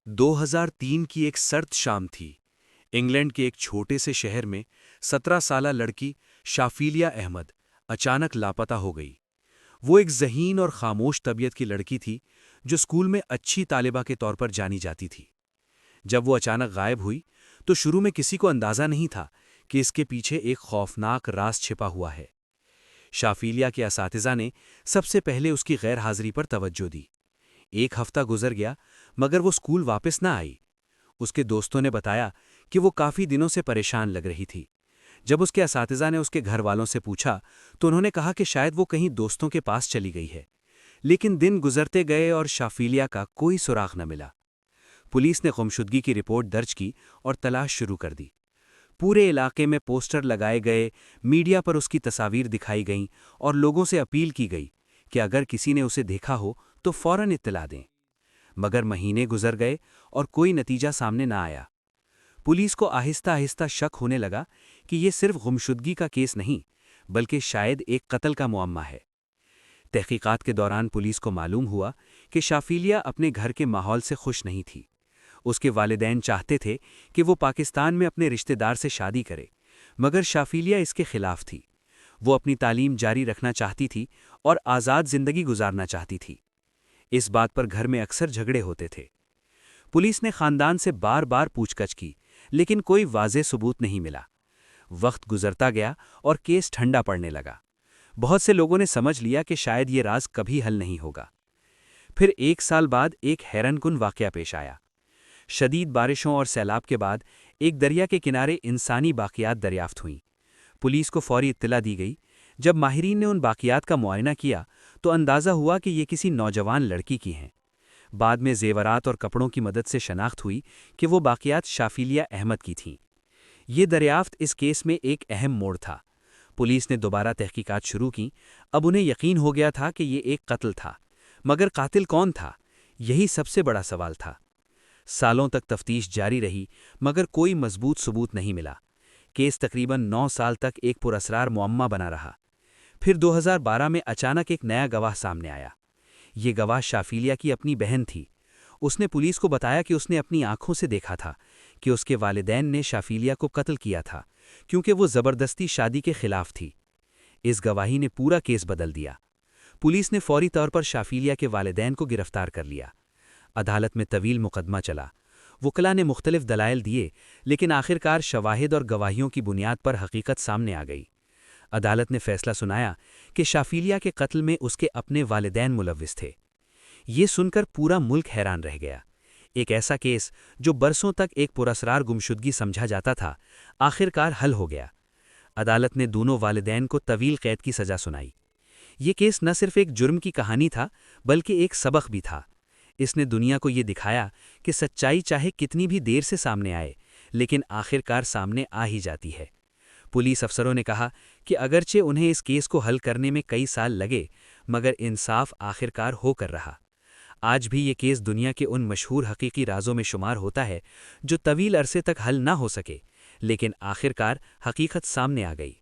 2003 کی ایک سرد شام تھی۔ انگلینڈ کے ایک چھوٹے سے شہر میں 17 سالہ لڑکی شافیلیہ احمد اچانک لاپتہ ہو گئی۔ وہ ایک ذہین اور خاموش طبیعت کی لڑکی تھی جو اسکول میں اچھی طالبہ کے طور پر جانی جاتی تھی۔ جب وہ اچانک غائب ہوئی تو شروع میں کسی کو اندازہ نہیں تھا کہ اس کے پیچھے ایک خوفناک راز چھپا ہوا ہے۔ شافیلیہ کے اساتذہ نے سب سے پہلے اس کی غیر حاضری پر توجہ دی۔ ایک ہفتہ گزر گیا مگر وہ اسکول واپس نہ آئی۔ اس کے دوستوں نے بتایا کہ وہ کافی دنوں سے پریشان لگ رہی تھی۔ جب اس کے اساتذہ نے اس کے گھر والوں سے پوچھا تو انہوں نے کہا کہ شاید وہ کہیں دوستوں کے پاس چلی گئی ہے، لیکن دن گزرتے گئے اور شافیلیہ کا کوئی سراغ نہ ملا۔ پولیس نے گمشدگی کی رپورٹ درج کی اور تلاش شروع کر دی۔ پورے علاقے میں پوسٹر لگائے گئے، میڈیا پر اس کی تصاویر دکھائی گئیں اور لوگوں سے اپیل کی گئی کہ اگر کسی نے اسے دیکھا ہو تو فوراً اطلاع دیں۔ مگر مہینے گزر گئے اور کوئی نتیجہ سامنے نہ آیا۔ پولیس کو آہستہ آہستہ شک ہونے لگا کہ یہ صرف گمشدگی کا کیس نہیں بلکہ شاید ایک قتل کا معمہ ہے۔ تحقیقات کے دوران پولیس کو معلوم ہوا کہ شافیلیہ اپنے گھر کے ماحول سے خوش نہیں تھی۔ اس کے والدین چاہتے تھے کہ وہ پاکستان میں اپنے رشتہ دار سے شادی کرے، مگر شافیلیہ اس کے خلاف تھی۔ وہ اپنی تعلیم جاری رکھنا چاہتی تھی اور آزاد زندگی گزارنا چاہتی تھی۔ اس بات پر گھر میں اکثر جھگڑے ہوتے تھے۔ پولیس نے خاندان سے بار بار پوچھ گچھ کی لیکن کوئی واضح ثبوت نہیں ملا۔ وقت گزرتا گیا اور کیس ٹھنڈا پڑنے لگا۔ بہت سے لوگوں نے سمجھ لیا کہ شاید یہ راز کبھی حل نہیں ہوگا۔ پھر ایک سال بعد ایک حیران کن واقعہ پیش آیا۔ شدید بارشوں اور سیلاب کے بعد ایک دریا کے کنارے انسانی باقیات دریافت ہوئیں۔ پولیس کو فوری اطلاع دی گئی۔ جب ماہرین نے ان باقیات کا معائنہ کیا تو اندازہ ہوا کہ یہ کسی نوجوان لڑکی کی ہیں۔ بعد میں زیورات اور کپڑوں کی مدد سے شناخت ہوئی کہ وہ باقیات شافیلیہ احمد کی تھیں۔ یہ دریافت اس کیس میں ایک اہم موڑ تھا۔ پولیس نے دوبارہ تحقیقات شروع کی۔ اب انہیں یقین ہو گیا تھا کہ یہ ایک قتل تھا، مگر قاتل کون تھا؟ یہی سب سے بڑا سوال تھا۔ سالوں تک تفتیش جاری رہی مگر کوئی مضبوط ثبوت نہیں ملا۔ کیس تقریباً 9 سال تک ایک پراسرار معمہ بنا رہا۔ پھر 2012 میں اچانک ایک نیا گواہ سامنے آیا۔ یہ گواہ شافیلیہ کی اپنی بہن تھی۔ اس نے پولیس کو بتایا کہ اس نے اپنی آنکھوں سے دیکھا تھا کہ اس کے والدین نے شافیلیہ کو قتل کیا تھا کیونکہ وہ زبردستی شادی کے خلاف تھی۔ اس گواہی نے پورا کیس بدل دیا۔ پولیس نے فوری طور پر شافیلیہ کے والدین کو گرفتار کر لیا۔ عدالت میں طویل مقدمہ چلا۔ وکلاء نے مختلف دلائل دیے لیکن آخرکار شواہد اور گواہیوں کی بنیاد پر حقیقت سامنے آ گئی۔ عدالت نے فیصلہ سنایا کہ شافیلیہ کے قتل میں اس کے اپنے والدین ملوث تھے۔ یہ سن کر پورا ملک حیران رہ گیا۔ ایک ایسا کیس جو برسوں تک ایک پراسرار گمشدگی سمجھا جاتا تھا، آخرکار حل ہو گیا۔ عدالت نے دونوں والدین کو طویل قید کی سزا سنائی۔ یہ کیس نہ صرف ایک جرم کی کہانی تھا بلکہ ایک سبق بھی تھا۔ اس نے دنیا کو یہ دکھایا کہ سچائی چاہے کتنی بھی دیر سے سامنے آئے لیکن آخرکار سامنے آ ہی جاتی ہے۔ پولیس افسروں نے کہا کہ اگرچہ انہیں اس کیس کو حل کرنے میں کئی سال لگے مگر انصاف آخرکار ہو کر رہا۔ آج بھی یہ کیس دنیا کے ان مشہور حقیقی رازوں میں شمار ہوتا ہے جو طویل عرصے تک حل نہ ہو سکے لیکن آخرکار حقیقت سامنے آ گئی۔